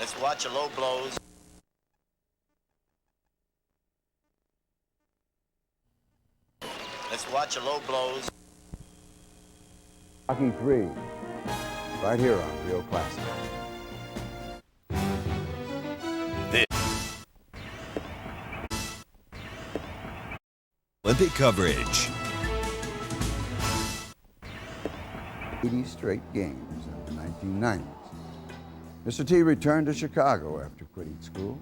Let's watch the low blows. Let's watch the low blows. Rocky 3, right here on Real Classic. Olympic coverage. 80 straight games in the 1990s. Mr. T returned to Chicago after quitting school.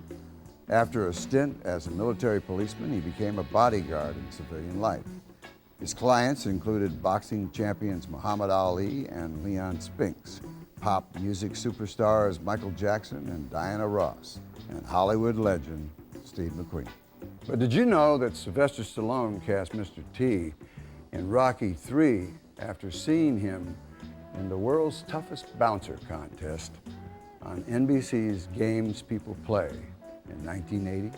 After a stint as a military policeman, he became a bodyguard in civilian life. His clients included boxing champions Muhammad Ali and Leon Spinks, pop music superstars Michael Jackson and Diana Ross, and Hollywood legend Steve McQueen. But did you know that Sylvester Stallone cast Mr. T in Rocky III after seeing him in the world's toughest bouncer contest on NBC's Games People Play in 1980?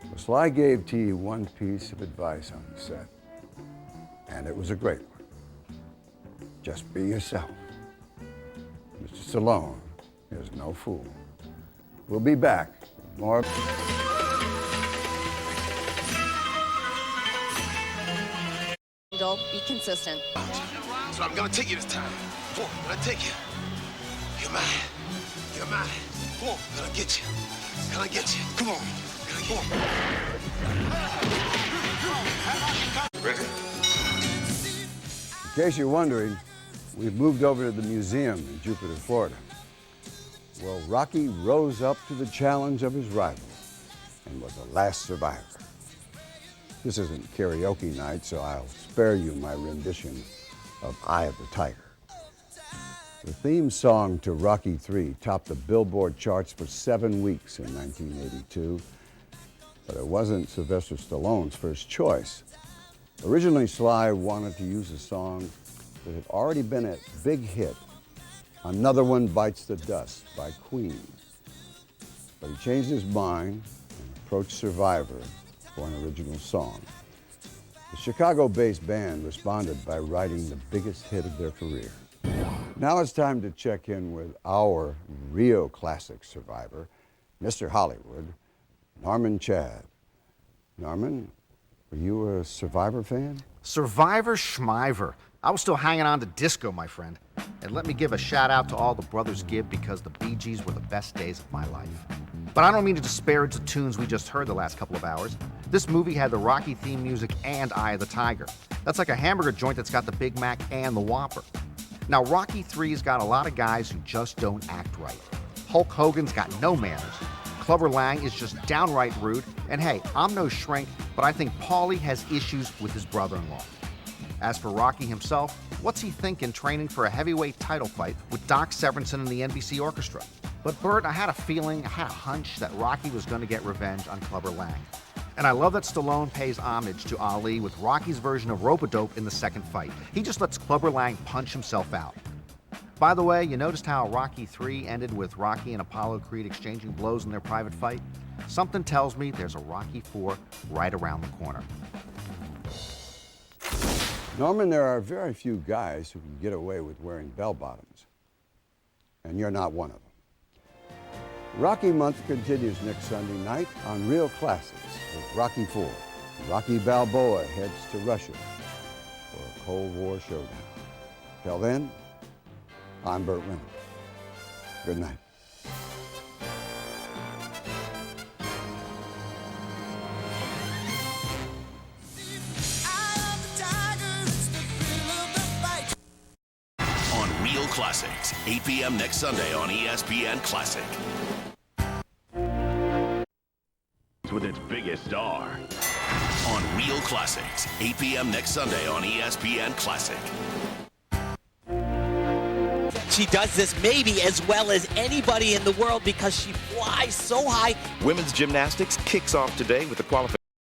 Well, Sly gave T one piece of advice on the set, and it was a great one. Just be yourself. Mr. Stallone is no fool. We'll be back with more. Be consistent. So I'm gonna take you this time. Come on, gonna take you. You're mine. You're mine. Come on, gonna get you. Gonna get you. Come on. Come on. Ready? In case you're wondering, we've moved over to the museum in Jupiter, Florida. Well, Rocky rose up to the challenge of his rival and was the last survivor. This isn't karaoke night, so I'll spare you my rendition of Eye of the Tiger. The theme song to Rocky III topped the Billboard charts for 7 weeks in 1982, but it wasn't Sylvester Stallone's first choice. Originally, Sly wanted to use a song that had already been a big hit, Another One Bites the Dust by Queen. But he changed his mind and approached Survivor for an original song. The Chicago-based band responded by writing the biggest hit of their career. Now it's time to check in with our Rio Classic survivor, Mr. Hollywood, Norman Chad. Norman, were you a Survivor fan? Survivor Schmiver. I was still hanging on to disco, my friend. And let me give a shout out to all the Brothers Gibb, because the Bee Gees were the best days of my life. But I don't mean to disparage the tunes we just heard the last couple of hours. This movie had the Rocky theme music and Eye of the Tiger. That's like a hamburger joint that's got the Big Mac and the Whopper. Now, Rocky III's got a lot of guys who just don't act right. Hulk Hogan's got no manners. Clubber Lang is just downright rude. And hey, I'm no shrink, but I think Paulie has issues with his brother-in-law. As for Rocky himself, what's he thinking training for a heavyweight title fight with Doc Severinsen and the NBC Orchestra? But Bert, I had a feeling, I had a hunch that Rocky was going to get revenge on Clubber Lang. And I love that Stallone pays homage to Ali with Rocky's version of rope-a-dope in the second fight. He just lets Clubber Lang punch himself out. By the way, you noticed how Rocky III ended with Rocky and Apollo Creed exchanging blows in their private fight? Something tells me there's a Rocky IV right around the corner. Norman, there are very few guys who can get away with wearing bell-bottoms, and you're not one of them. Rocky Month continues next Sunday night on Real Classics with Rocky IV. Rocky Balboa heads to Russia for a Cold War showdown. Till then, I'm Burt Reynolds. Good night. On Real Classics, 8 p.m. next Sunday on ESPN Classic. With its biggest star. On Real Classics, 8 p.m. next Sunday on ESPN Classic. She does this maybe as well as anybody in the world because she flies so high. Women's gymnastics kicks off today with the qualification.